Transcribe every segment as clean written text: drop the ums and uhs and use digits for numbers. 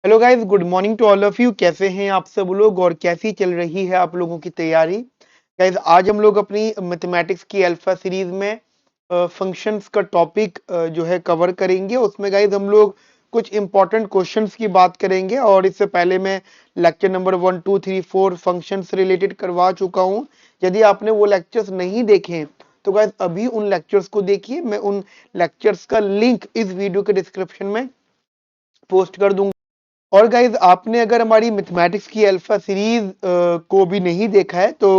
Hello guys, good morning to all of you. कैसे हैं आप सब लोग और कैसी चल रही है आप लोगों की तैयारी? गाइस, आज हम लोग अपनी मैथमेटिक्स की अल्फा सीरीज में फंक्शंस का टॉपिक जो है कवर करेंगे। उसमें गाइस हम लोग कुछ इंपॉर्टेंट क्वेश्चंस की बात करेंगे और इससे पहले मैं लेक्चर नंबर 1 2 3 4 फंक्शंस रिलेटेड करवा चुका हूं। यदि आपने वो लेक्चर्स नहीं देखे तो गाइस अभी उन लेक्चर्स को देखिए। मैं उन लेक्चर्स का लिंक इस वीडियो के डिस्क्रिप्शन में पोस्ट कर दूंगा। और गाइज, आपने अगर हमारी मैथमेटिक्स की अल्फा सीरीज को भी नहीं देखा है तो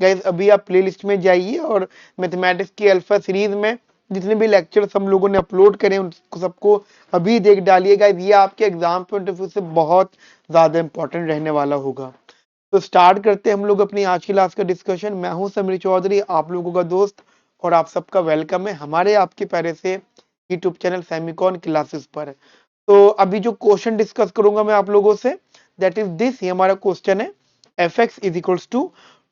गाइज अभी आप प्लेलिस्ट में जाइए और मैथमेटिक्स की अल्फा सीरीज में जितने भी लेक्चर्स हम लोगों ने अपलोड करे उनको सबको अभी देख डालिए। गाइज ये आपके एग्जाम पॉइंट ऑफ व्यू से बहुत ज्यादा इंपॉर्टेंट रहने वाला होगा। तो स्टार्ट करते हैं हम लोग अपनी आज की क्लास का डिस्कशन। मैं हूं समीर चौधरी, आप लोगों का दोस्त, और आप सबका वेलकम है हमारे आपके प्यारे से यूट्यूब चैनल सेमिकॉन क्लासेस पर। तो अभी जो क्वेश्चन डिस्कस करूंगा मैं आप लोगों से, दैट इज दिस। ये हमारा क्वेश्चन है, f x is equals to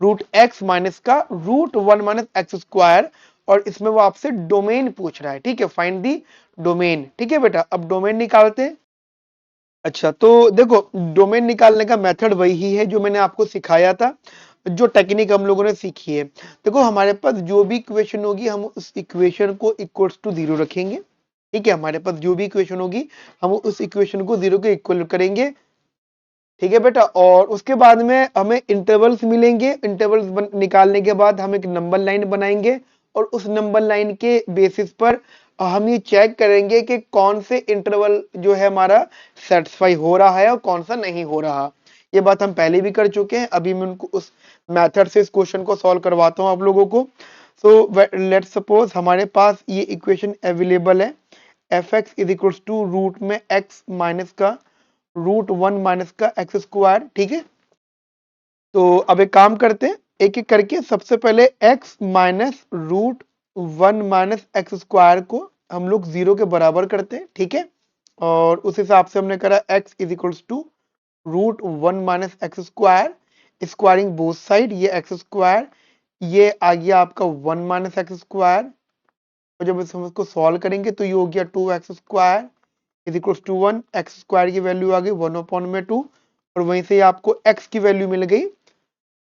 root x minus का root one minus x square. और इसमें वो आपसे डोमेन पूछ रहा है। ठीक है, फाइंड दी डोमेन। ठीक है बेटा, अब डोमेन निकालते हैं। अच्छा, तो देखो, डोमेन निकालने का मेथड वही है जो मैंने आपको सिखाया था, जो टेक्निक हम लोगों ने सीखी है। देखो, हमारे पास जो भी इक्वेशन होगी हम उस इक्वेशन को इक्वल्स टू जीरो रखेंगे। ठीक है, हमारे पास जो भी इक्वेशन होगी हम उस इक्वेशन को जीरो के इक्वल करेंगे। ठीक है बेटा, और उसके बाद में हमें इंटरवल्स मिलेंगे। इंटरवल्स निकालने के बाद हम एक नंबर लाइन बनाएंगे और उस नंबर लाइन के बेसिस पर हम ये चेक करेंगे कि कौन से इंटरवल जो है हमारा सेटिस्फाई हो रहा है और कौन सा नहीं हो रहा। ये बात हम पहले भी कर चुके हैं। अभी मैं उनको उस मेथड से इस क्वेश्चन को सॉल्व करवाता हूँ आप लोगों को। सो लेट सपोज हमारे पास ये इक्वेशन अवेलेबल है, f x is equals to root में एक्स माइनस का रूट वन माइनस का एक्स स्क्वायर। ठीक है, तो अब एक काम करते हैं, एक एक करके। सबसे पहले x minus root one minus x square को हम लोग जीरो के बराबर करते हैं। ठीक है, और उस हिसाब से हमने करा x is equals to root one minus x square, squaring both side. ये एक्स स्क्वायर, ये आ गया आपका वन माइनस एक्स स्क्वायर। और जब हम इसको सॉल्व करेंगे तो ये हो गया two x square is equal to one. X square की वैल्यू आ गई वन अपॉन में टू, और वहीं से आपको एक्स की वैल्यू मिल गई,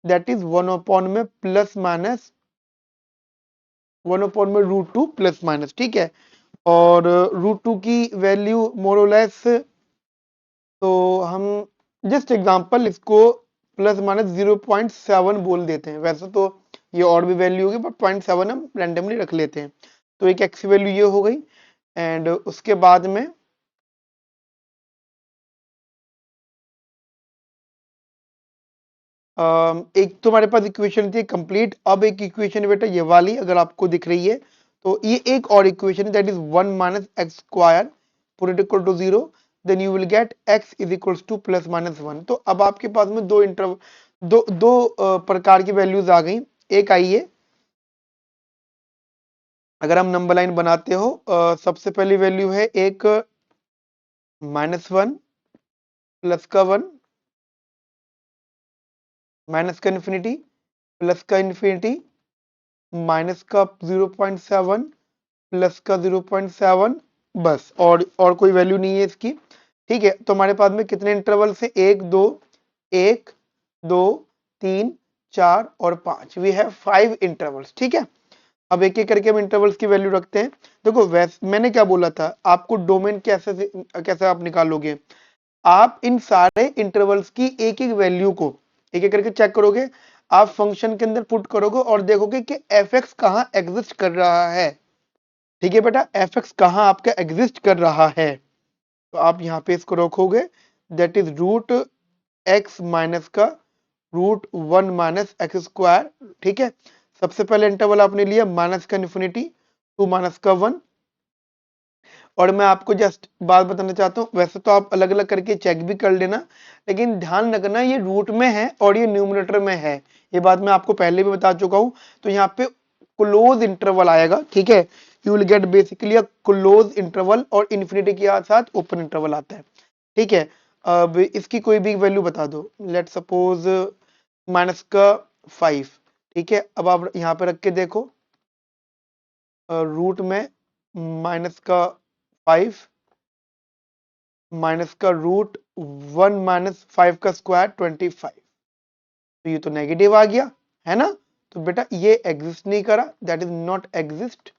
दैट इज वन अपॉन में प्लस माइनस वन अपॉन में रूट टू प्लस माइनस। ठीक है, और रूट टू की वैल्यू मोरलेस, तो हम जस्ट एग्जांपल इसको प्लस माइनस 0.7 बोल देते हैं। वैसे तो ये और भी वैल्यू होगी बट 0.7 हम रैंडमली रख लेते हैं। तो एक एक्स की वैल्यू ये हो गई। एंड उसके बाद में एक तो हमारे पास इक्वेशन थी कंप्लीट। अब एक इक्वेशन बेटा ये वाली अगर आपको दिख रही है तो ये एक और इक्वेशन है, that is one minus x square put it equal to zero, then you will get x is equals to plus minus one. तो अब आपके पास में दो प्रकार की वैल्यूज आ गई। एक आई है, अगर हम नंबर लाइन बनाते हो, सबसे पहली वैल्यू है एक माइनस वन प्लस का वन माइनस का इन्फिनिटी प्लस का इन्फिनिटी माइनस का 0.7 प्लस का 0.7, बस। और कोई वैल्यू नहीं है इसकी। ठीक है, तो हमारे पास में कितने इंटरवल से, एक दो तीन चार और पांच। We have 5 intervals. ठीक है, अब एक एक करके हम इंटरवल्स की वैल्यू रखते हैं। देखो, वैसे मैंने क्या बोला था आपको, डोमेन कैसे आप निकालोगे। आप इन सारे इंटरवल्स की एक एक वैल्यू को एक एक करके चेक करोगे। आप फंक्शन के अंदर पुट करोगे और देखोगे कि एफ एक्स कहां एग्जिस्ट कर रहा है। ठीक है बेटा, एफ एक्स कहां आपका एग्जिस्ट कर रहा है, तो आप यहाँ पे इसको रखोगे, that is root x minus का root one minus x square. ठीक है, सबसे पहले इंटरवल आपने लिया माइनस का इन्फिनिटी टू माइनस का वन। और मैं आपको जस्ट बात बताना चाहता हूँ, वैसे तो आप अलग अलग करके चेक भी कर लेना, लेकिन ध्यान रखना ये रूट में है और ये न्यूमरेटर में है। ये बात मैं आपको पहले भी बता चुका हूँ। तो यहाँ पे क्लोज इंटरवल आएगा। ठीक है, you will gate basically a close interval, और इन्फिनिटी के साथ ओपन इंटरवल आता है। ठीक है, अब इसकी कोई भी वैल्यू बता दो, लेट सपोज माइनस का 5। ठीक है, अब आप यहाँ पे रख के देखो, रूट में माइनस का 5 माइनस का रूट 1 माइनस 5 का स्क्वायर 25, तो ये तो नेगेटिव आ गया है ना। तो बेटा ये एग्जिस्ट नहीं करा, दैट इज नॉट एग्जिस्ट,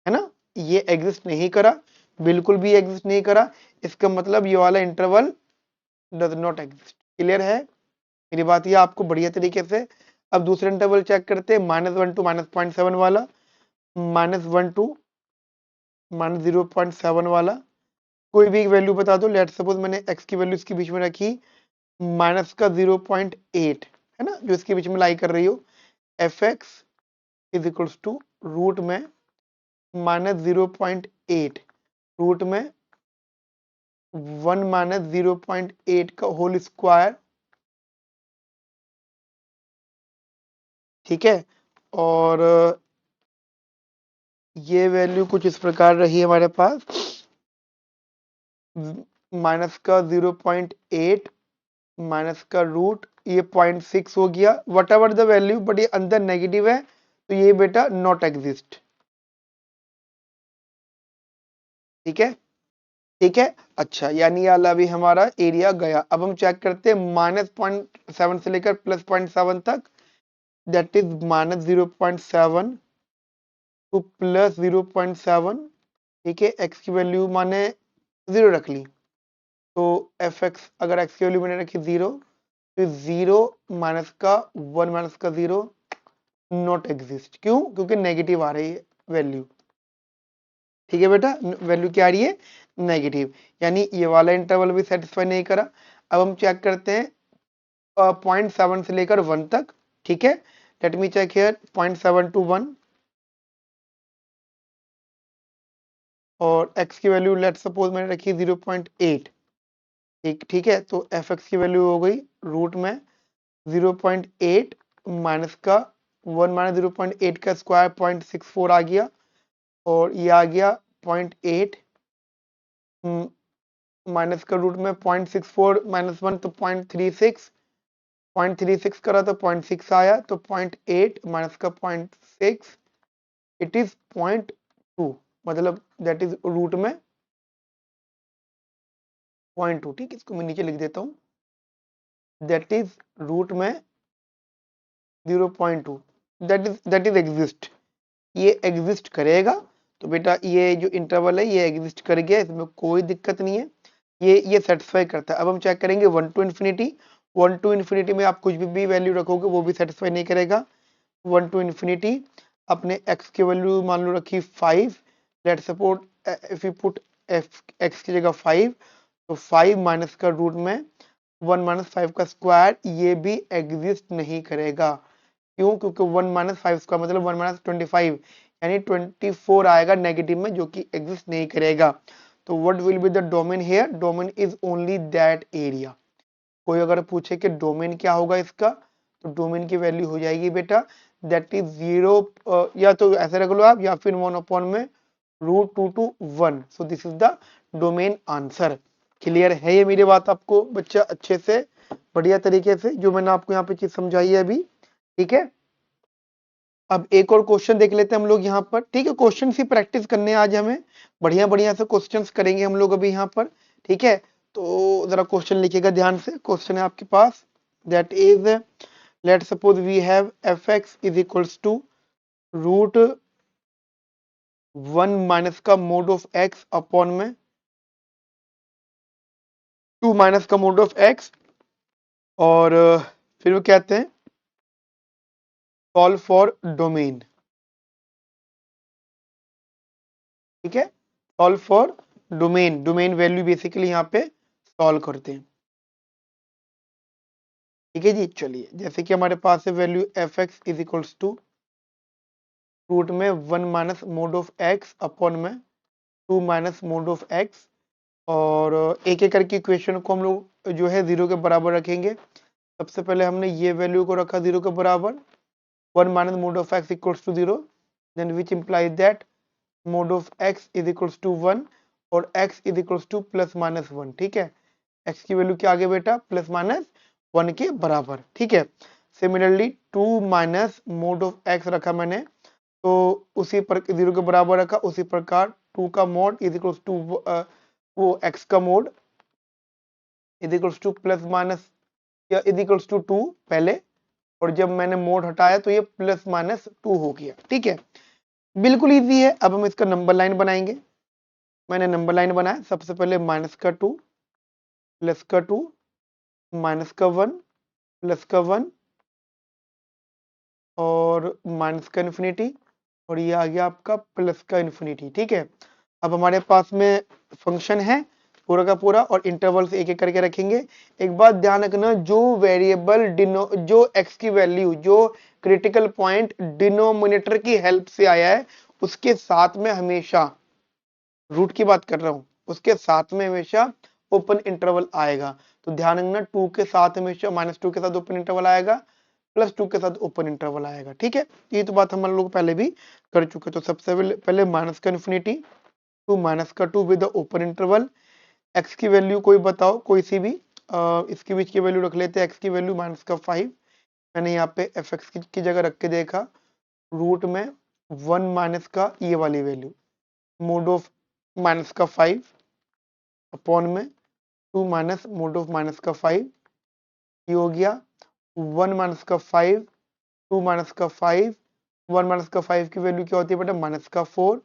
है ना, ये एग्जिस्ट नहीं करा, बिल्कुल भी एग्जिस्ट नहीं करा। इसका मतलब ये वाला interval does not exist. Clear है मेरी बात, ये आपको बढ़िया तरीके से। अब दूसरे इंटरवल चेक करते हैं, -1 टू -0.7 वाला, -1 टू -0.7 वाला। कोई भी एक वैल्यू बता दो। लेट सपोज मैंने x की वैल्यू इसके बीच में रखी माइनस का 0.8, है ना, जो इसके बीच में लाई कर रही हो। F x is equals to root में -0.8 रूट में 1 माइनस 0.8 का होल स्क्वायर, ठीक है। और ये वैल्यू कुछ इस प्रकार रही हमारे पास, माइनस का 0.8 माइनस का रूट, ये 0.6 हो गया, what ever the value, but ये अंदर नेगेटिव है, तो ये बेटा नॉट एग्जिस्ट। ठीक है, ठीक है। अच्छा, यानी ये वाला भी हमारा एरिया गया। अब हम चेक करते हैं -0.7 से लेकर +0.7 तक, दैट इज -0.7 टू +0.7। ठीक है, एक्स की वैल्यू माने 0 रख ली, तो एफ एक्स, अगर एक्स की वैल्यू मैंने रखी 0, तो 0 माइनस का 1 माइनस का 0 नॉट एग्जिस्ट। क्यों? क्योंकि नेगेटिव आ रही है वैल्यू। ठीक है बेटा, वैल्यू क्या आ रही है? नेगेटिव, यानी ये वाला इंटरवल भी सेटिस्फाई नहीं करा। अब हम चेक करते हैं 0.7 से लेकर 1 तक। ठीक है, let me check here 0.7 to 1, और x की वैल्यू लेट सपोज मैंने रखी 0.8। ठीक, ठीक है, तो एफ एक्स की वैल्यू हो गई रूट में 0.8 माइनस का 1 माइनस 0.8 का स्क्वायर 0.64 आ गया, और ये आ गया 0.8 माइनस का रूट में 0.64 -1, तो 0.36, 0.36 करा तो 0.6 आया, तो 0.8 माइनस का 0.6, इट इज 0.2, मतलब दैट इज रूट में 0.2। ठीक, इसको मैं नीचे लिख देता हूँ, दैट इज रूट में 0.2, दैट इज एग्जिस्ट, ये एग्जिस्ट करेगा। तो बेटा ये जो इंटरवल है ये एग्जिस्ट कर गया, इसमें कोई दिक्कत नहीं है, ये सेटिस्फाई करता है। अब हम चेक करेंगे 1 टू इन्फिनिटी। 1 टू इन्फिनिटी में आप कुछ भी वैल्यू रखोगे वो भी सेटिस्फाई नहीं करेगा। 1 टू इन्फिनिटी, अपने x की वैल्यू मान लो रखी 5, late support if you put x की जगह 5, तो 5 माइनस का रूट में 1 माइनस 5 का स्क्वायर, ये भी एग्जिस्ट नहीं करेगा। क्यों? क्योंकि 1 माइनस 5 स्क्वायर मतलब 1 माइनस 25, यानी 24 आएगा नेगेटिव में, जो कि एग्जिस्ट नहीं करेगा। तो what will be the domain here? Domain is only that area. कोई अगर पूछे कि डोमेन क्या होगा इसका, तो डोमेन की वैल्यू हो जाएगी बेटा दैट इज 0, या तो ऐसे रख लो आप, या फिर 1 में √2 to 1। So this is the domain answer. Clear है ये मेरी बात आपको बच्चा अच्छे से, बढ़िया तरीके से, जो मैंने आपको यहाँ पे चीज समझाई है अभी। ठीक है, अब एक और क्वेश्चन देख लेते हैं हम लोग यहाँ पर। ठीक है, क्वेश्चन ही प्रैक्टिस करने आज हमें, बढ़िया बढ़िया से क्वेश्चंस करेंगे हम लोग अभी यहाँ पर। ठीक है, तो जरा क्वेश्चन लिखिएगा ध्यान से। क्वेश्चन है आपके पास, that is, let suppose we have f x is equals to √1 minus का मोड ऑफ एक्स अपॉन में 2 माइनस का मोड ऑफ एक्स, और फिर वो कहते हैं सॉल्व फॉर डोमेन। ठीक है, solve for domain, domain value basically यहाँ पे सॉल्व करते हैं। ठीक है जी, चलिए, जैसे कि हमारे पास है value f x is equals to root में 1 minus mod of x upon में 2 माइनस मोड ऑफ एक्स, और एक एक करके इक्वेशन को हम लोग जो है 0 के बराबर रखेंगे। सबसे पहले हमने ये वैल्यू को रखा 0 के बराबर, 1 minus mod of x equals to 0, then which implies that mod of x is equals to 1 और x इज इक्वल्स टू +-1। ठीक है, x की वैल्यू क्या आ गया बेटा? +-1 के बराबर। ठीक है, similarly 2 minus mod of x रखा मैंने, तो उसी पर 0 के बराबर रखा, उसी प्रकार 2 का मोड इज इक्वल्स टू वो x का mode, is equals to plus minus या इज इक्वल्स टू 2 पहले, और जब मैंने मोड हटाया तो ये प्लस माइनस 2 हो गया। ठीक है, बिल्कुल इजी है। अब हम इसका नंबर लाइन बनाएंगे। मैंने नंबर लाइन बनाया, सबसे पहले माइनस का 2, प्लस का 2, माइनस का 1, प्लस का 1 और माइनस का इन्फिनिटी, और ये आ गया आपका प्लस का इन्फिनिटी। ठीक है, अब हमारे पास में फंक्शन है पूरा का पूरा, और इंटरवल से एक एक करके रखेंगे। एक बात ध्यान रखना, जो वेरिएबल जो x की वैल्यू, जो क्रिटिकल पॉइंट डिनोमिनेटर की हेल्प से आया है, उसके साथ में हमेशा, रूट की बात कर रहा हूं, उसके साथ में हमेशा ओपन इंटरवल आएगा। तो ध्यान रखना, 2 के साथ हमेशा -2 के साथ ओपन इंटरवल आएगा, +2 के साथ ओपन इंटरवल आएगा। ठीक है, ये तो बात हम लोग पहले भी कर चुके। तो सबसे पहले माइनस का इन्फिनिटी टू माइनस का 2 विद ओपन इंटरवल। एक्स की वैल्यू कोई बताओ, कोई सी भी, इसके बीच की वैल्यू रख लेते हैं। एक्स की वैल्यू -5, मैंने यहाँ पे एफ एक्स की जगह रख के देखा, रूट में 1 माइनस का ये वाली वैल्यू, मोड ऑफ माइनस का 5 अपॉन में 2 माइनस मोड ऑफ माइनस का 5, ये हो गया 1 माइनस का 5, 2 माइनस का 5, 1 माइनस का 5 की वैल्यू क्या होती है बेटा, माइनस का 4,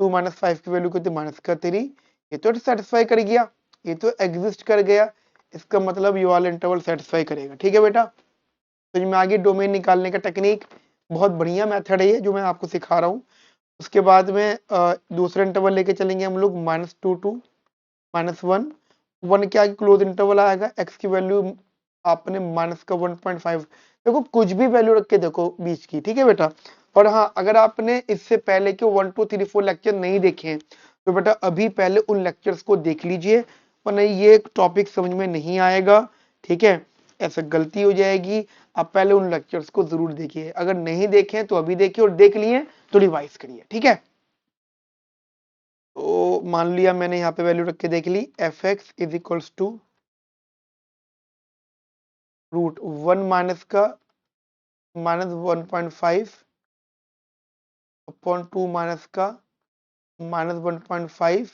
2 माइनस 5 की वैल्यू क्या होती है, माइनस का 3। ये तो सेटिस्फाई कर गया, ये तो एग्जिस्ट कर गया, इसका मतलब ये वाला इंटरवल सेटिस्फाई करेगा। ठीक है बेटा, तो मैं आगे डोमेन निकालने का टेक्निक, बहुत बढ़िया मेथड है ये जो मैं आपको सिखा रहा हूँ। उसके बाद में दूसरा इंटरवल लेके चलेंगे हम लोग, -2 टू -1, 1 के आगे क्लोज इंटरवल आएगा। एक्स की वैल्यू आपने माइनस का 1.5, देखो कुछ भी वैल्यू रख के देखो बीच की। ठीक है बेटा, और हाँ, अगर आपने इससे पहले के 1 2 3 4 लेक्चर नहीं देखे हैं तो बेटा अभी पहले उन लेक्चर्स को देख लीजिए, वरना ये टॉपिक समझ में नहीं आएगा। ठीक है, ऐसा गलती हो जाएगी। आप पहले उन लेक्चर्स को जरूर देखिए, अगर नहीं देखे तो अभी देखिए, और देख लिए तो रिवाइज करिए। ठीक है, तो मान लिया मैंने यहाँ पे वैल्यू रख के देख ली, f x is equals to root 1 minus का -1.5 अपॉन 2 माइनस का -1.5,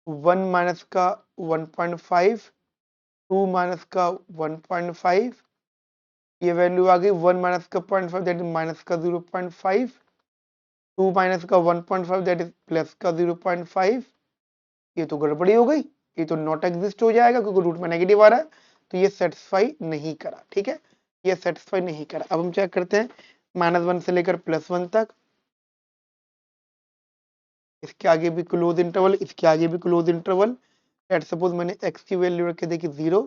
1 माइनस का 1.5, 2 माइनस का 1.5, ये वैल्यू आ गई 1 माइनस का 0.5 दैट इज माइनस का 0.5, 2 माइनस का 1.5 दैट इज प्लस का 0.5। ये तो गड़बड़ी हो गई, ये तो नॉट एग्जिस्ट हो जाएगा क्योंकि रूट में नेगेटिव आ रहा है, तो ये सेटिस्फाई नहीं करा। ठीक है, ये सेटिस्फाई नहीं करा। अब हम चेक करते हैं -1 से लेकर +1 तक, इसके आगे भी क्लोज इंटरवल, इसके आगे भी क्लोज इंटरवल। लेट सपोज मैंने x की वैल्यू रख के देखी 0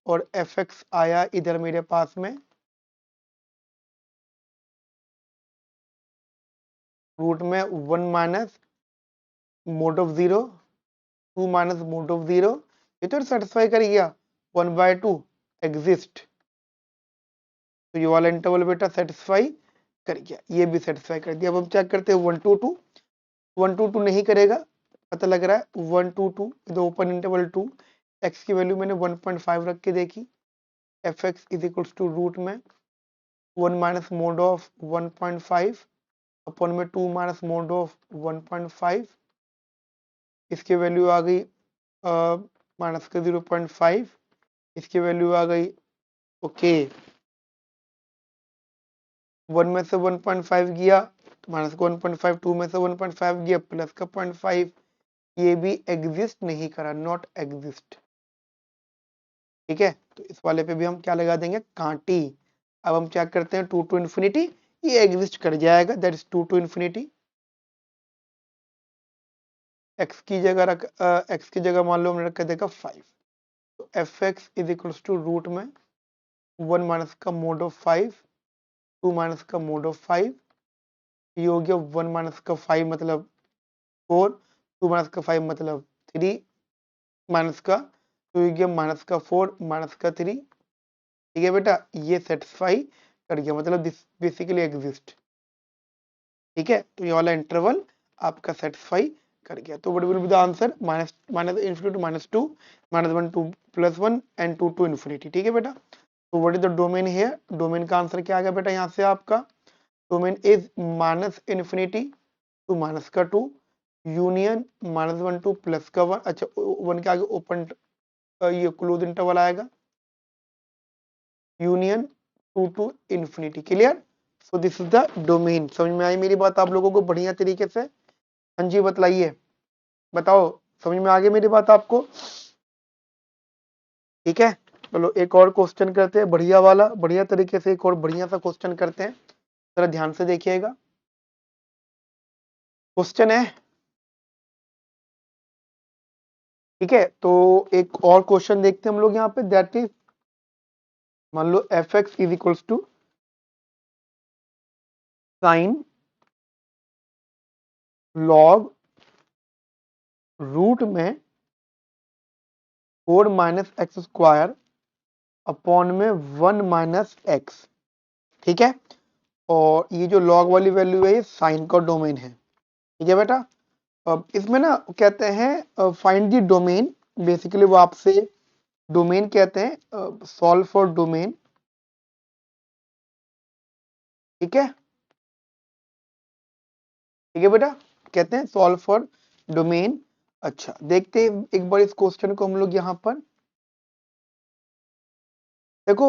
और एफ एक्स आया इधर मेरे पास में रूट में 1 minus mod of 0, 2 minus mod of 0, ये तो सेटिस्फाई कर गया, 1/2 एग्जिस्ट, तो ये वाला इंटरवल बेटा सेटिस्फाई कर गया, ये भी सेटिस्फाई कर दिया। अब हम चेक करते हैं 1 2 2, 1 2 2 नहीं करेगा, पता लग रहा है 1 2 2 इधर ओपन इंटरवल 2, एक्स की वैल्यू मैंने 1.5 रख के देखी, f x is equals to root में 1 माइनस मोड ऑफ 1.5 अपॉन में 2 माइनस मोड ऑफ 1.5, इसकी वैल्यू आ गई माइनस का 0.5, इसकी वैल्यू आ गई ओके 1 में से 1.5 गया तो माइनस का 1.5, 2 में से 1.5 गया प्लस का 0.5, ये भी एग्जिस्ट नहीं करा, नॉट एग्जिस्ट। ठीक है, तो इस वाले पे भी हम क्या लगा देंगे, कांटी। अब हम चेक करते हैं 2 टू इन्फिनिटी, ये एग्जिस्ट कर जाएगा, that is 2 to infinity. X की जगह एक्स की जगह मान लो हमने रख देगा 5, तो f x is equals to root में 1 माइनस का मोड ऑफ 5, 2 माइनस का मोड ऑफ 5, ये हो गया 1 माइनस का 5 मतलब 4, 2 माइनस का 5 मतलब 3 माइनस का, तो ये गया माइनस का 4 माइनस का 3। ठीक है बेटा, ये सेटिस्फाई कर गया, मतलब दिस बेसिकली एग्जिस्ट। ठीक है, तो ये वाला इंटरवल आपका सेटिस्फाई कर गया। तो what will be the answer, minus minus infinity to -2, -1 to +1 and 2 to infinity. ठीक है बेटा, तो what is the domain here, domain का आंसर क्या आ गया बेटा यहाँ से आपका, डोमेन इज -∞ टू माइनस का 2, यूनियन -1 टू प्लस का 1, अच्छा 1 के आगे ओपन ये क्लोज इंटरवल आएगा, union 2 to infinity. Clear? So this is the domain. समझ में आई मेरी बात आप लोगों को बढ़िया तरीके से? हाँ जी बतलाइए, बताओ समझ में आ गई मेरी बात आपको? ठीक है, चलो एक और क्वेश्चन करते हैं बढ़िया वाला, बढ़िया तरीके से एक और बढ़िया सा क्वेश्चन करते हैं, जरा ध्यान से देखिएगा। क्वेश्चन है, ठीक है, तो एक और क्वेश्चन देखते हैं हम लोग यहाँ पे, दैट इज मान लो f x is equals to sine log root में 4 माइनस एक्स स्क्वायर अपॉन में 1 माइनस एक्स। ठीक है, और ये जो लॉग वाली वैल्यू है ये साइन का डोमेन है। ठीक है बेटा, अब इसमें ना कहते हैं फाइंड द डोमेन, बेसिकली वो आपसे डोमेन कहते हैं, सॉल्व फॉर डोमेन। ठीक है, ठीक है बेटा, कहते हैं सॉल्व फॉर डोमेन। अच्छा देखते हैं एक बार इस क्वेश्चन को हम लोग यहाँ पर। देखो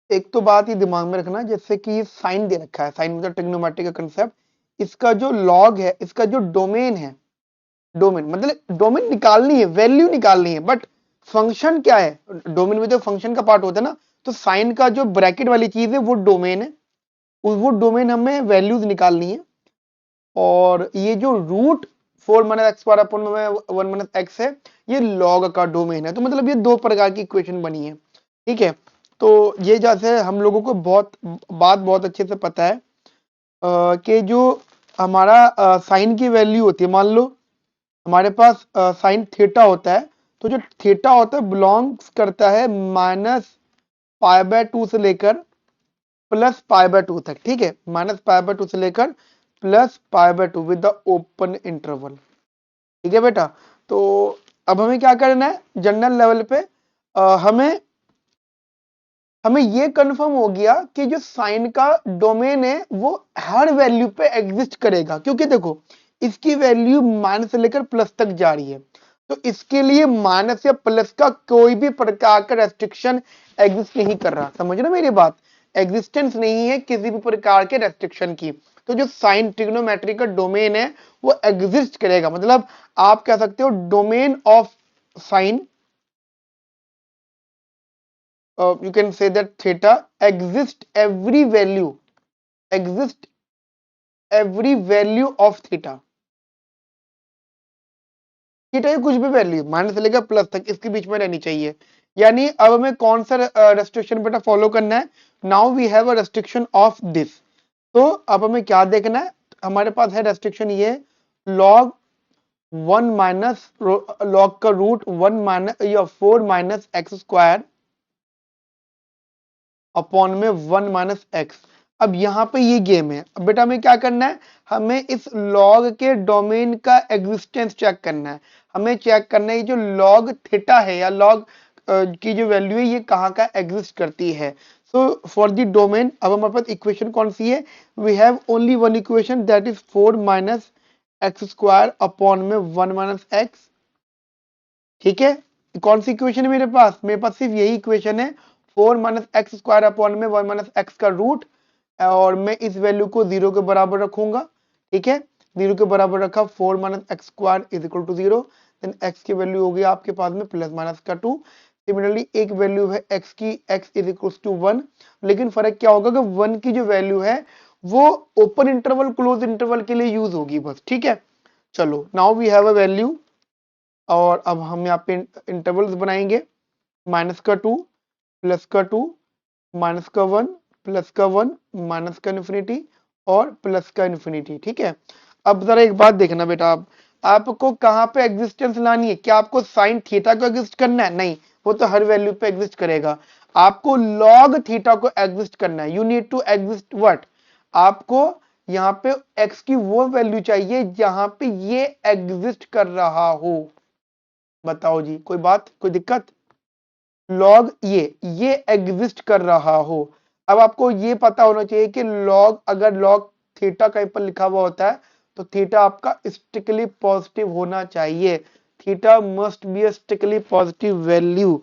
एक तो बात ये दिमाग में रखना, जैसे कि साइन दे रखा है, साइन मतलब ट्रिग्नोमेट्री का कंसेप्ट, इसका जो लॉग है, इसका जो डोमेन है, डोमेन मतलब डोमेन निकालनी है, वैल्यू निकालनी है, बट फंक्शन क्या है, डोमेन में जो फंक्शन का पार्ट होता है ना, तो साइन का जो ब्रैकेट वाली चीज है वो डोमेन है, वो डोमेन हमें वैल्यूज निकालनी है। और ये जो root 4 minus x square upon में 1 माइनस एक्स है, ये लॉग का डोमेन है। तो मतलब ये दो प्रकार की इक्वेशन बनी है। ठीक है, तो ये जैसे हम लोगों को बहुत अच्छे से पता है कि जो हमारा साइन की वैल्यू होती है, मान लो हमारे पास साइन थीटा होता है, तो जो थीटा होता है बिलोंग्स करता है -π/2 से लेकर +π/2 तक। ठीक है, -π/2 से लेकर +π/2 विद द ओपन इंटरवल। ठीक है बेटा, तो अब हमें क्या करना है, जनरल लेवल पे हमें हमें ये कंफर्म हो गया कि जो साइन का डोमेन है वो हर वैल्यू पे एग्जिस्ट करेगा, क्योंकि देखो इसकी वैल्यू माइनस से लेकर प्लस तक जा रही है, तो इसके लिए माइनस या प्लस का कोई भी प्रकार का रेस्ट्रिक्शन एग्जिस्ट नहीं कर रहा। समझ रहे मेरी बात? एग्जिस्टेंस नहीं है किसी भी प्रकार के रेस्ट्रिक्शन की। तो जो साइन ट्रिग्नोमेट्री का डोमेन है वो एग्जिस्ट करेगा, मतलब आप कह सकते हो domain of sine, you can say that theta exist exist every value of theta। Theta की कुछ भी वैल्यू माइनस से लेकर प्लस तक इसके बीच में रहनी चाहिए। यानी अब हमें कौन सा रेस्ट्रिक्शन बेटा फॉलो करना है, now we have a restriction of this. तो अब हमें क्या देखना है, हमारे पास है रेस्ट्रिक्शन ये लॉग 1 माइनस लॉग का रूट 1 माइनस या 4 माइनस एक्स स्क्वायर अपॉन में 1 माइनस एक्स। अब यहाँ पे ये गेम है, अब बेटा हमें क्या करना है, हमें इस लॉग के डोमेन का एग्जिस्टेंस चेक करना है। हमें चेक करना है ये जो लॉग थीटा है या लॉग की जो वैल्यू है ये कहाँ का एग्जिस्ट करती है। सो फॉर द डोमेन अब हमारे पास इक्वेशन कौन सी है, we have only one equation that is 4 minus x square upon में 1 माइनस एक्स। ठीक है, कौन सी इक्वेशन है मेरे पास सिर्फ यही इक्वेशन है, 4 माइनस एक्स स्क्वायर अपॉन में 1 माइनस एक्स का रूट, और मैं इस वैल्यू को 0 के बराबर रखूंगा। ठीक है, 0 के बराबर रखा, 4 minus x square is equal to 0, then x की वैल्यू होगी आपके पास में प्लस माइनस का 2। सिमिलरली एक वैल्यू है एक्स की, एक्स इज इक्वल टू 1, लेकिन फर्क क्या होगा कि 1 की जो वैल्यू है वो ओपन इंटरवल क्लोज इंटरवल के लिए यूज होगी बस। ठीक है, चलो now we have a value, और अब हम यहाँ पे इंटरवल्स बनाएंगे, माइनस का 2 प्लस का 2 माइनस का 1 प्लस का 1 माइनस का इन्फिनिटी और प्लस का इन्फिनिटी। ठीक है, अब जरा एक बात देखना बेटा, आप आपको कहाँ पे एग्जिस्टेंस लानी है, क्या आपको साइन थीटा को एग्जिस्ट करना है? नहीं, वो तो हर वैल्यू पे एग्जिस्ट करेगा। आपको लॉग थीटा को एग्जिस्ट करना है, you need to exist what, आपको यहाँ पे एक्स की वो वैल्यू चाहिए जहां पे ये एग्जिस्ट कर रहा हो। बताओ जी, कोई बात, कोई दिक्कत? लॉग ये एग्जिस्ट कर रहा हो। अब आपको ये पता होना चाहिए कि लॉग, अगर लॉग थीटा कहीं पर लिखा हुआ होता है तो थीटा आपका स्ट्रिक्टली पॉजिटिव होना चाहिए। Theta must be a strictly positive value.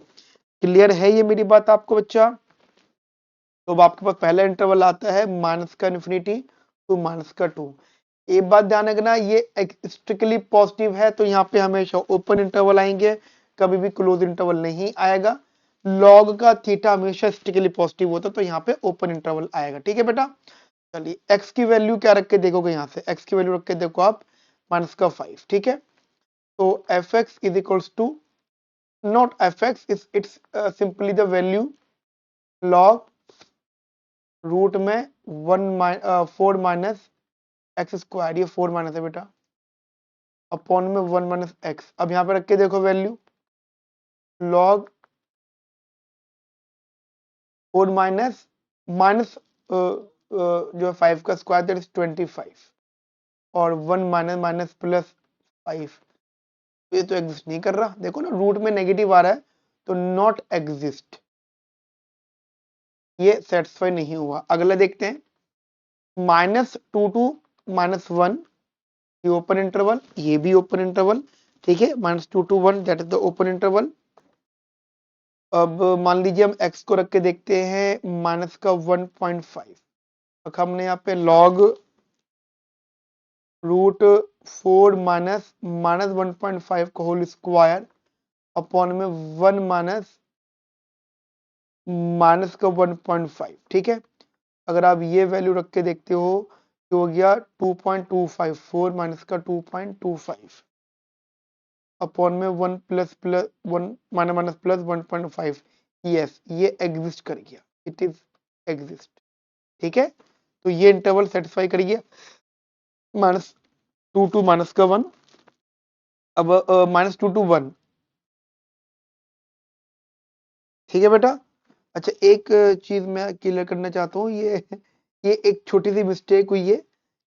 Clear है ये मेरी बात आपको बच्चा? तो अब आपके पास पहला इंटरवल आता है माइनस का इन्फिनिटी टू माइनस का 2। एक बात ध्यान रखना, ये स्ट्रिक्टली पॉजिटिव है तो यहाँ पे हमेशा ओपन इंटरवल आएंगे, कभी भी क्लोज इंटरवल नहीं आएगा। लॉग का थीटा हमेशा स्ट्रिक्टली पॉजिटिव होता है तो यहाँ पे ओपन इंटरवल आएगा। ठीक है बेटा, चलिए x की वैल्यू क्या रख के देखोगे, यहाँ से x की वैल्यू रख के देखो आप माइनस का 5। ठीक है, तो fx is equals to, not fx is it's simply the value log root में 4 माइनस एक्स स्क्वायर, ये 4 माइनस है बेटा, अपॉन में 1 माइनस एक्स। अब यहाँ पे रख के देखो वैल्यू लॉग 4 माइनस माइनस जो 5 का स्क्वायर दैट इज 25, और 1 माइनस माइनस प्लस 5, ये तो एग्जिस्ट नहीं कर रहा। देखो ना रूट में नेगेटिव आ रहा है तो नॉट एग्जिस्ट, ये सेटिस्फाई नहीं हुआ। अगला देखते हैं -2 टू -1, ये ओपन इंटरवल, ये भी ओपन इंटरवल। ठीक है, -2 to 1 that is the open interval. अब मान लीजिए हम x को रख के देखते हैं माइनस का 1.5, हमने यहाँ पे लॉग रूट 4 माइनस माइनस 1.5 का होल स्क्वायर अपॉन में 1 माइनस माइनस का 1.5। ठीक है, अगर आप ये वैल्यू रख के देखते हो तो हो गया 2.25, 4 माइनस का 2.25 अपॉन में 1 plus plus 1 minus minus plus 1.5। Yes, ये एग्जिस्ट कर गया, इट इज एग्जिस्ट। ठीक है, तो ये इंटरवल सेटिस्फाई कर गया -2 टू माइनस का 1। अब -2 टू 1। ठीक है बेटा, अच्छा एक चीज मैं क्लियर करना चाहता हूँ, ये एक छोटी सी मिस्टेक हुई है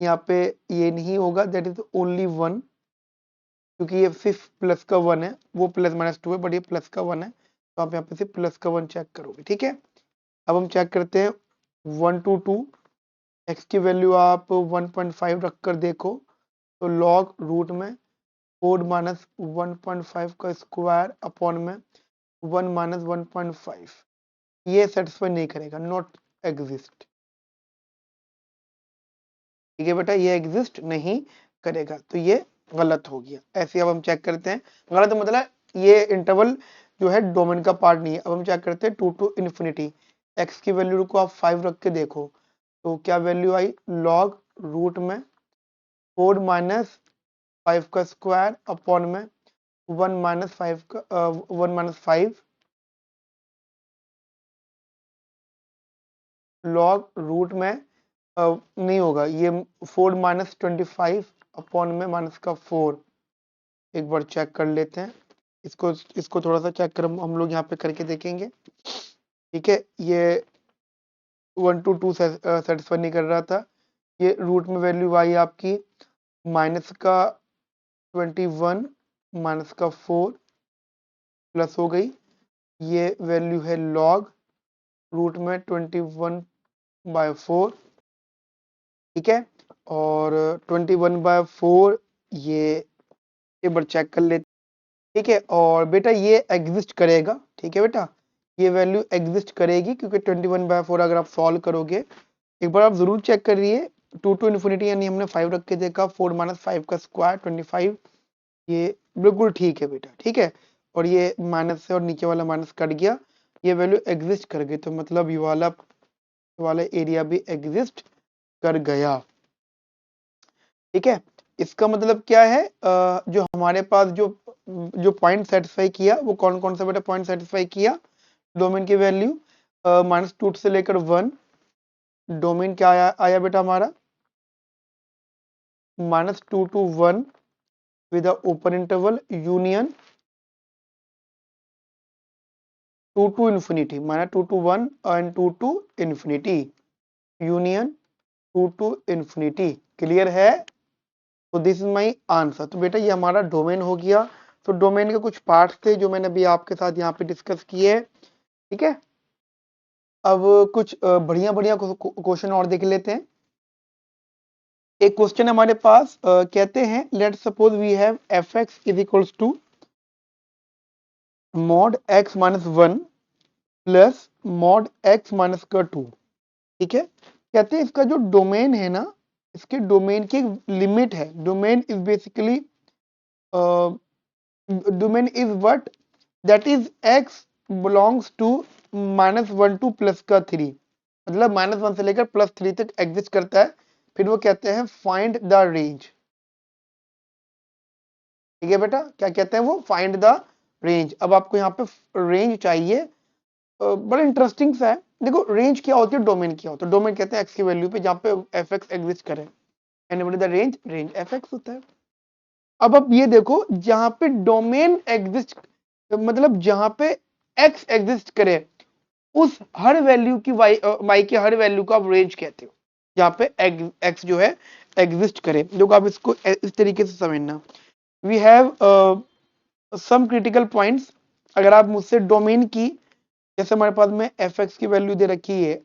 यहाँ पे, ये नहीं होगा, दैट इज ओनली 1, क्योंकि ये सिर्फ प्लस का 1 है, वो प्लस माइनस 2 है, बट ये प्लस का 1 है, तो आप यहाँ पे सिर्फ प्लस का 1 चेक करोगे। ठीक है, अब हम चेक करते हैं 1 टू 2, एक्स की वैल्यू आप 1.5 रख कर देखो तो लॉग रूट में 4 माइनस 1.5 का स्क्वायर अपॉन में 1 माइनस 1.5, ये सेटिस्फाई नहीं करेगा, नॉट एग्जिस्ट। ठीक है बेटा, ये एग्जिस्ट नहीं करेगा, तो ये गलत हो गया। ऐसे अब हम चेक करते हैं, गलत मतलब ये इंटरवल जो है डोमेन का पार्ट नहीं है। अब हम चेक करते हैं 2 टू इन्फिनिटी, एक्स की वैल्यू को आप 5 रख के देखो तो क्या वैल्यू आई, लॉग रूट में 4 माइनस 5 का स्क्वायर अपॉन में 1 माइनस 5 का 1 माइनस 5 लॉग रूट में नहीं होगा, ये 4 माइनस 25 अपॉन में माइनस का 4। एक बार चेक कर लेते हैं इसको, इसको थोड़ा सा चेक कर हम लोग यहाँ पे करके देखेंगे। ठीक है, ये 1 टू 2 सेटिस्फाई नहीं कर रहा था, ये रूट में वैल्यू आई आपकी माइनस का 21 माइनस का 4 प्लस हो गई, ये वैल्यू है लॉग रूट में 21/4। ठीक है, और 21/4 ये एक बार चेक कर लेते। ठीक है, और बेटा ये एग्जिस्ट करेगा। ठीक है बेटा, ये वैल्यू एग्जिस्ट करेगी क्योंकि 21/4 अगर आप सॉल्व करोगे, एक बार आप जरूर चेक करिए 2 टू इन्फिनिटी, यानी हमने 5 रख के देखा, 4 माइनस 5 का स्क्वायर 25, ये बिल्कुल ठीक है बेटा। ठीक है, और ये माइनस से और नीचे वाला माइनस कट गया, ये वैल्यू एग्जिस्ट कर गई, तो मतलब ये वाला एरिया भी एग्जिस्ट कर गया। ठीक है, इसका मतलब क्या है, जो हमारे पास जो पॉइंट सेटिस्फाई किया वो कौन कौन सा बेटा पॉइंट सेटिस्फाई किया, डोमेन की वैल्यू -2 से लेकर 1, डोमेन क्या आया बेटा हमारा -2 to 1 with open interval union 2 to infinity, माना 2 to 1 and 2 to infinity, union 2 to infinity. Clear है, तो दिस इज माई आंसर। तो बेटा ये हमारा डोमेन हो गया। तो डोमेन के कुछ पार्ट्स थे जो मैंने अभी आपके साथ यहाँ पे डिस्कस किए। ठीक है, अब कुछ बढ़िया बढ़िया क्वेश्चन और देख लेते हैं। एक क्वेश्चन हमारे पास कहते हैं let suppose we have f x is equals to mod x minus one plus mod x minus का टू। ठीक है, कहते हैं इसका जो डोमेन है ना, इसके डोमेन की लिमिट है। Domain is basically domain is what that is x belongs to minus one to plus का थ्री, मतलब माइनस वन से लेकर प्लस थ्री तक एग्जिस्ट करता है। फिर वो कहते हैं फाइंड द रेंज। ठीक है बेटा, क्या कहते हैं वो, फाइंड द रेंज। अब आपको यहाँ पे रेंज चाहिए। बड़ा इंटरेस्टिंग सा है। देखो रेंज क्या होती है, डोमेन क्या होता है। डोमेन कहते हैं एक्स की वैल्यू पे जहाँ पे एफ एक्स एग्जिस्ट करे, and the range, range F x होता है। अब आप ये देखो, जहां पे डोमेन एग्जिस्ट, मतलब जहां पे एक्स एग्जिस्ट करे, उस हर वैल्यू की वाई के हर वैल्यू को आप रेंज कहते हो, जहां पे एक्स जो है एग्जिस्ट करे। देखो आप इसको इस तरीके से समझना, we have some critical points. अगर आप मुझसे डोमेन की, जैसे हमारे पास में एफ एक्स की वैल्यू दे रखी है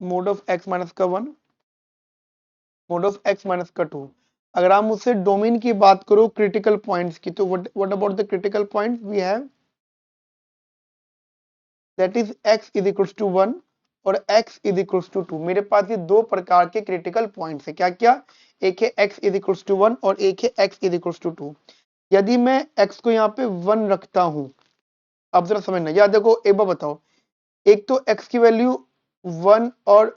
मोड ऑफ एक्स माइनस का one, mod of x minus का टू। अगर आप मुझसे डोमेन की बात करो क्रिटिकल पॉइंट्स की, तो what about the critical points we have, that is x is equals to one और x is equals to two. मेरे पास ये दो प्रकार के क्रिटिकल पॉइंट्स है। क्या क्या, एक है x is equals to one और एक है x is equals to two. यदि मैं एक्स को यहाँ पे वन रखता हूं, अब जरा समझना, या देखो एक बार बताओ, एक तो एक्स की वैल्यू वन और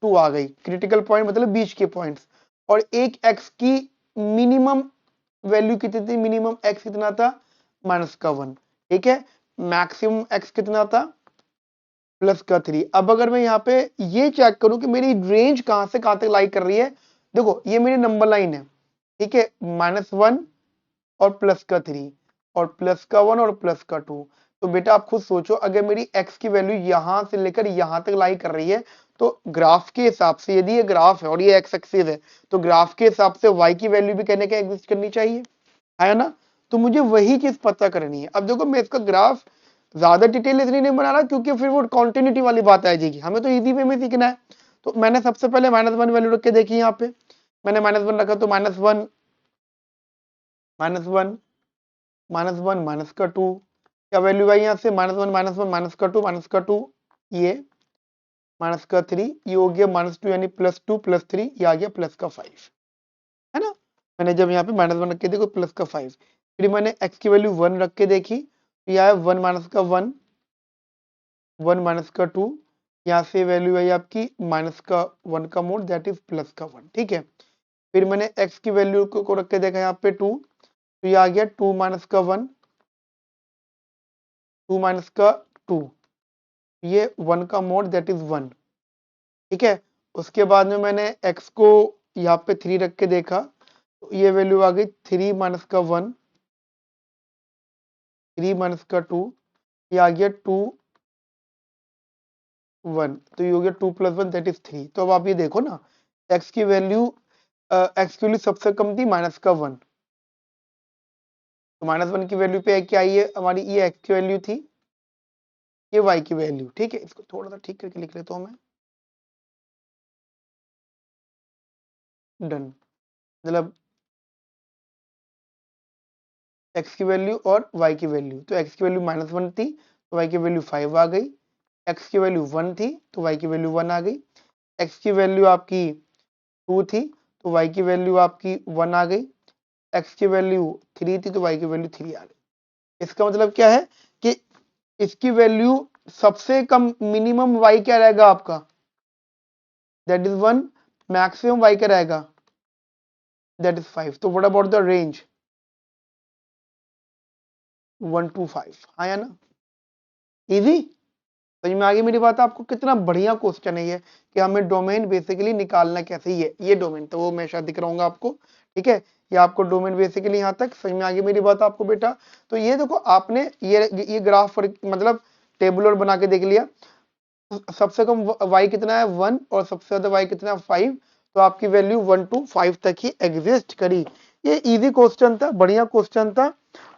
टू आ गई, क्रिटिकल पॉइंट मतलब बीच के पॉइंट्स, और एक एक्स की मिनिमम वैल्यू कितनी थी, मिनिमम एक्स कितना था, माइनस का वन। ठीक है, मैक्सिमम एक्स कितना था, प्लस का थ्री। अब अगर मैं यहाँ पे ये चेक करूं कि मेरी रेंज कहां से कहां तक लाई कर रही है, देखो ये मेरी नंबर लाइन है। ठीक है, माइनस वन और प्लस का थ्री और प्लस का वन और प्लस का टू। तो बेटा आप खुद सोचो, अगर मेरी एक्स की वैल्यू यहां से लेकर यहां तक लाई कर रही है, तो ग्राफ के हिसाब से, यदि ये ग्राफ है और ये एक्स एक्सिस है, तो ग्राफ के हिसाब से वाई की वैल्यू भी कहने का एग्जिस्ट करनी चाहिए, है ना। तो मुझे वही चीज पता करनी है। अब देखो मैं इसका ग्राफ ज्यादा डिटेल इसलिए नहीं बना रहा क्योंकि फिर वो कॉन्टिन्यूटी वाली बात आ जाएगी, हमें तो इजी वे में सीखना है। तो मैंने सबसे पहले माइनस वन वैल्यू रख के देखी, यहाँ पे मैंने माइनस वन रखा, तो minus one minus one minus one minus का टू, क्या वैल्यू आई यहाँ से, minus one minus one minus का टू माइनस का टू, ये माइनस का थ्री, ये हो गया माइनस टू यानी प्लस टू प्लस थ्री, ये आ गया प्लस का फाइव, है ना। मैंने जब यहाँ पे माइनस वन रख के देखो प्लस का फाइव, फिर मैंने एक्स की वैल्यू वन रख के देखी, तो यह है वन माइनस का वन, वन माइनस का टू, यहाँ से वैल्यू आई आपकी माइनस का वन का मोड, दैट इज प्लस का वन। ठीक है, फिर मैंने एक्स की वैल्यू को रख के देखा यहाँ पे टू, तो ये आ गया टू माइनस का वन, टू माइनस का टू, ये वन का मोड दैट इज वन। ठीक है, उसके बाद में मैंने x को यहाँ पे थ्री रख के देखा, तो ये वैल्यू आ गई थ्री माइनस का वन, थ्री माइनस का टू, ये आ गया टू वन, तो ये हो गया two plus one that is three. तो अब आप ये देखो ना, x की वैल्यू सबसे कम थी माइनस का वन, तो माइनस वन की वैल्यू पे क्या आई है हमारी, ये x की वैल्यू थी, ये y की वैल्यू। ठीक है, इसको थोड़ा सा ठीक करके लिख लेता हूँ मैं, डन। मतलब x की वैल्यू और y की वैल्यू, तो x की वैल्यू माइनस वन थी तो y की वैल्यू फाइव आ गई, x की वैल्यू वन थी तो y की वैल्यू वन आ गई, x की वैल्यू आपकी टू थी तो y की वैल्यू आपकी वन आ गई, x की वैल्यू थ्री थी तो y की वैल्यू थ्री आ गई। इसका मतलब क्या है कि इसकी वैल्यू सबसे कम, मिनिमम y क्या रहेगा आपका, that is one, maximum y क्या रहेगा, दैट इज फाइव। तो what about the range, one two five, हाँ या ना, इजी। समझ में आ गई मेरी बात आपको, कितना बढ़िया क्वेश्चन है ये, कि हमें डोमेन बेसिकली निकालना कैसे, ये डोमेन, तो वो मैं शायद दिख रहा हूँ आपको। ठीक है, ये आपको डोमेन बेसिकली यहाँ तक समझ में आ गई मेरी बात आपको बेटा। तो ये देखो आपने ये ग्राफ मतलब टेबुलर बना के देख लिया, सबसे कम y कितना है वन और सबसे ज्यादा y कितना है फाइव, तो आपकी वैल्यू वन टू फाइव तक ही एग्जिस्ट करी। ये इजी क्वेश्चन था, बढ़िया क्वेश्चन था।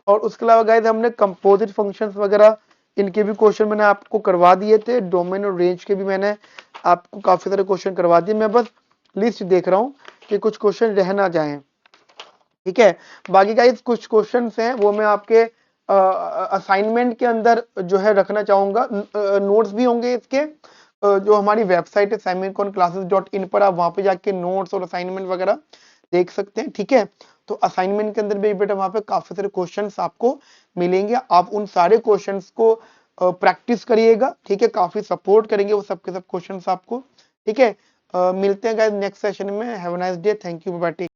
और उसके अलावा गाइस हमने कंपोजिट फंक्शंस वगैरह, इनके भी क्वेश्चन मैंने आपको करवा दिए थे, डोमेन और रेंज के भी मैंने आपको काफी सारे क्वेश्चन करवा दिए। मैं बस लिस्ट देख रहा हूँ कि कुछ क्वेश्चन रह ना जाएं। ठीक है, बाकी गाइस कुछ क्वेश्चंस हैं वो मैं आपके असाइनमेंट के अंदर जो है रखना चाहूंगा। नोट्स भी होंगे इसके, जो हमारी वेबसाइट है semiconclasses.in पर आप वहां पे जाके नोट्स और असाइनमेंट वगैरह देख सकते हैं। ठीक है, तो असाइनमेंट के अंदर भी बेटा वहां पे काफी सारे क्वेश्चंस आपको मिलेंगे, आप उन सारे क्वेश्चंस को प्रैक्टिस करिएगा। ठीक है, काफी सपोर्ट करेंगे वो सबके सब क्वेश्चंस आपको। ठीक है, मिलते हैं गाइस नेक्स्ट सेशन में। Have a nice day, thank you, bye bye.